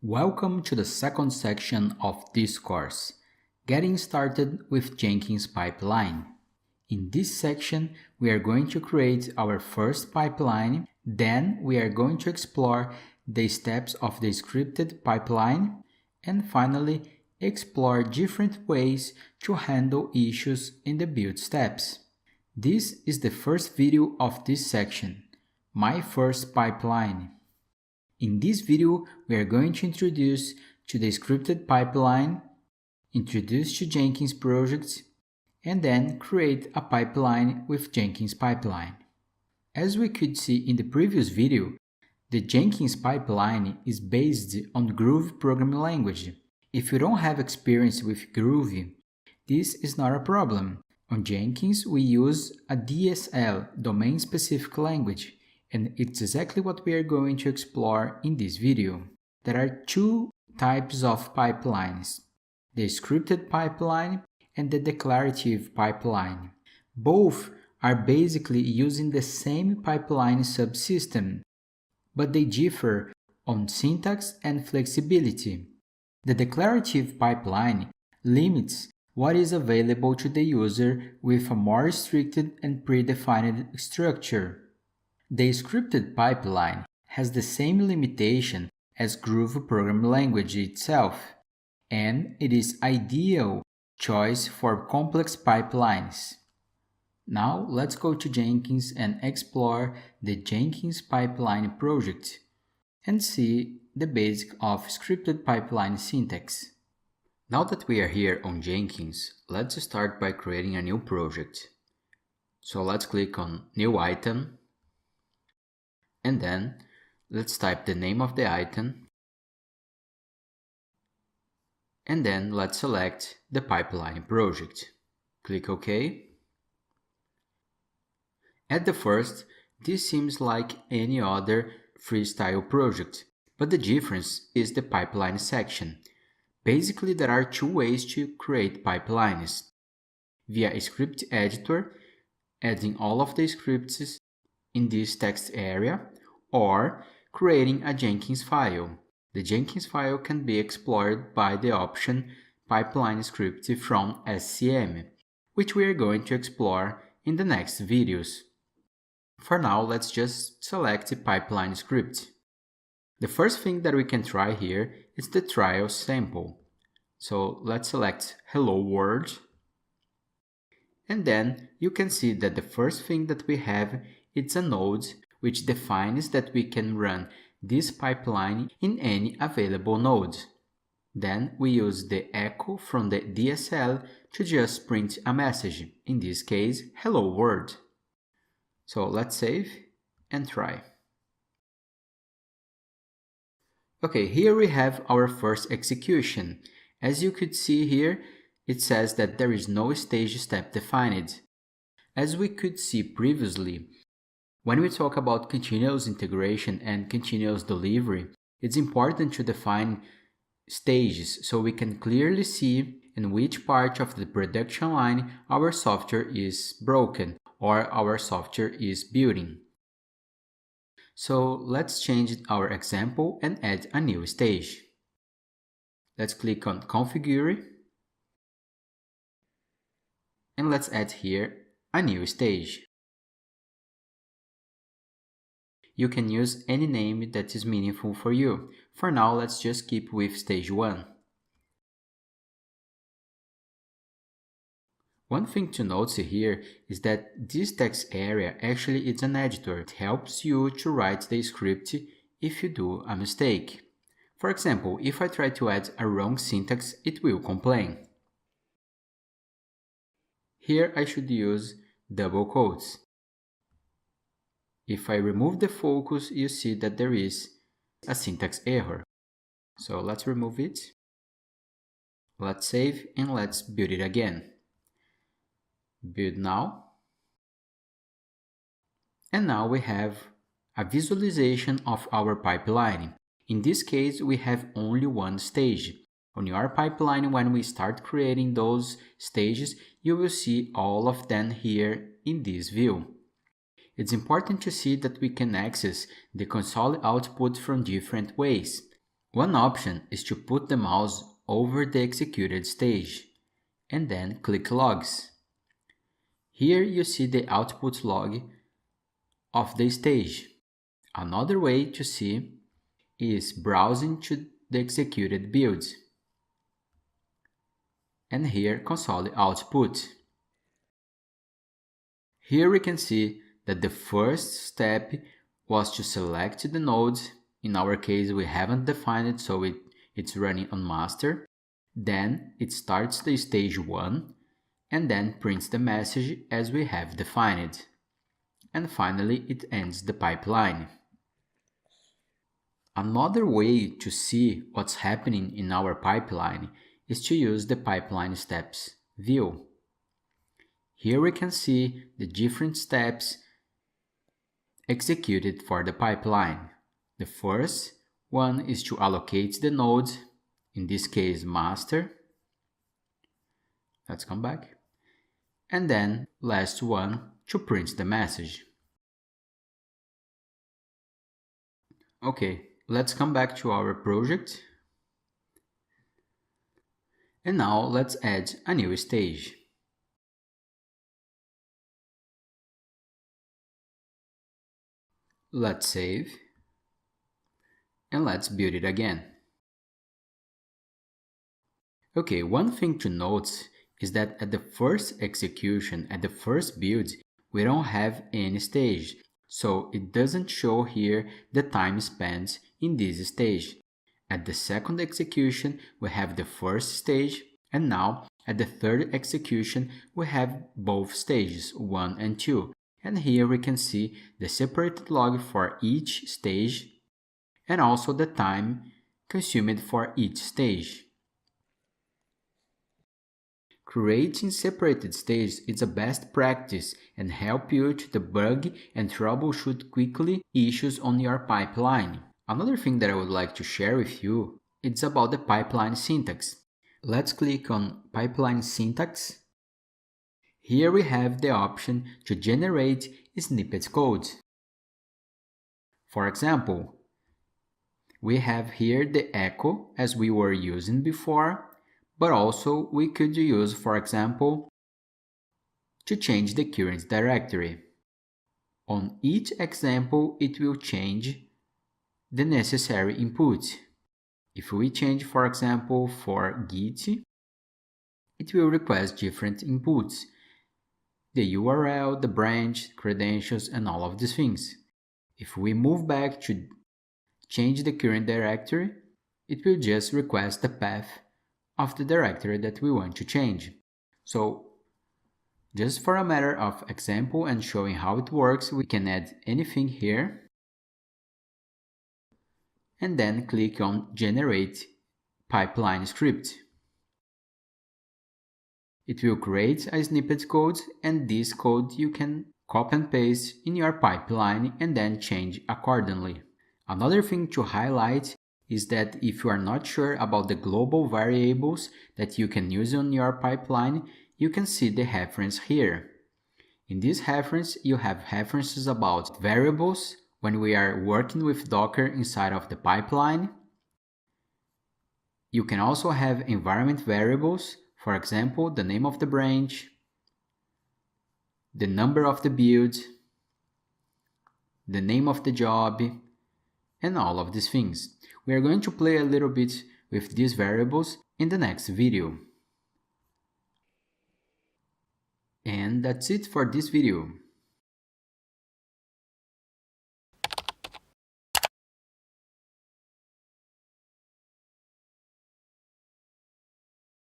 Welcome to the second section of this course, Getting Started with Jenkins Pipeline. In this section, we are going to create our first pipeline, then we are going to explore the steps of the scripted pipeline, and finally, explore different ways to handle issues in the build steps. This is the first video of this section, My First Pipeline. In this video, we are going to introduce to the scripted pipeline, introduce to Jenkins projects, and then create a pipeline with Jenkins Pipeline. As we could see in the previous video, the Jenkins pipeline is based on Groovy programming language. If you don't have experience with Groovy, this is not a problem. On Jenkins, we use a DSL, domain-specific language, and it's exactly what we are going to explore in this video. There are two types of pipelines, the scripted pipeline and the declarative pipeline. Both are basically using the same pipeline subsystem, but they differ on syntax and flexibility. The declarative pipeline limits what is available to the user with a more restricted and predefined structure. The scripted pipeline has the same limitation as Groovy programming language itself, and it is ideal choice for complex pipelines. Now let's go to Jenkins and explore the Jenkins Pipeline project and see the basic of scripted pipeline syntax. Now that we are here on Jenkins, let's start by creating a new project. So let's click on New Item, and then let's type the name of the item, and then let's select the pipeline project. Click OK. At the first, this seems like any other freestyle project, but the difference is the pipeline section. Basically, there are two ways to create pipelines: via a script editor, adding all of the scripts in this text area, or creating a Jenkins file. The Jenkins file can be explored by the option Pipeline Script from SCM, which we are going to explore in the next videos. For now, let's just select the pipeline script. The first thing that we can try here is the trial sample. So let's select Hello World. And then you can see that the first thing that we have is a node which defines that we can run this pipeline in any available node. Then we use the echo from the DSL to just print a message, in this case, Hello World. So let's save and try. Okay, here we have our first execution. As you could see here, it says that there is no stage step defined. As we could see previously, when we talk about continuous integration and continuous delivery, it's important to define stages so we can clearly see in which part of the production line our software is broken or our software is building. So let's change our example and add a new stage. Let's click on Configure, and let's add here a new stage. You can use any name that is meaningful for you. For now, let's just keep with stage 1. One thing to note here is that this text area actually is an editor. It helps you to write the script if you do a mistake. For example, if I try to add a wrong syntax, it will complain. Here I should use double quotes. If I remove the focus, you see that there is a syntax error. So let's remove it. Let's save and let's build it again. Build now. And now we have a visualization of our pipeline. In this case, we have only one stage. On your pipeline, when we start creating those stages, you will see all of them here in this view. It's important to see that we can access the console output from different ways. One option is to put the mouse over the executed stage and then click Logs. Here you see the output log of the stage. Another way to see is browsing to the executed builds. And here console output. Here we can see that the first step was to select the nodes. In our case we haven't defined it, so it's running on master. Then it starts the stage 1 and then prints the message as we have defined. And finally it ends the pipeline. Another way to see what's happening in our pipeline is to use the pipeline steps view. Here we can see the different steps executed for the pipeline. The first one is to allocate the nodes, in this case master. Let's come back. And then last one to print the message. Okay, let's come back to our project. And now let's add a new stage. Let's save. And let's build it again. Okay, one thing to note is that at the first execution, at the first build, we don't have any stage. So it doesn't show here the time spent in this stage. At the second execution, we have the first stage, and now at the third execution, we have both stages, 1 and 2. And here we can see the separated log for each stage and also the time consumed for each stage. Creating separated stages is a best practice and help you to debug and troubleshoot quickly issues on your pipeline. Another thing that I would like to share with you is about the pipeline syntax. Let's click on pipeline syntax. Here we have the option to generate snippet code. For example, we have here the echo as we were using before, but also we could use, for example, to change the current directory. On each example, it will change the necessary input. If we change, for example, for Git, it will request different inputs: the URL, the branch, credentials, and all of these things. If we move back to change the current directory, it will just request the path of the directory that we want to change. So, just for a matter of example and showing how it works, we can add anything here and then click on Generate Pipeline Script. It will create a snippet code, and this code you can copy and paste in your pipeline and then change accordingly. Another thing to highlight is that if you are not sure about the global variables that you can use on your pipeline, you can see the reference here. In this reference, you have references about variables when we are working with Docker inside of the pipeline. You can also have environment variables, for example, the name of the branch, the number of the build, the name of the job, and all of these things. We are going to play a little bit with these variables in the next video. And that's it for this video.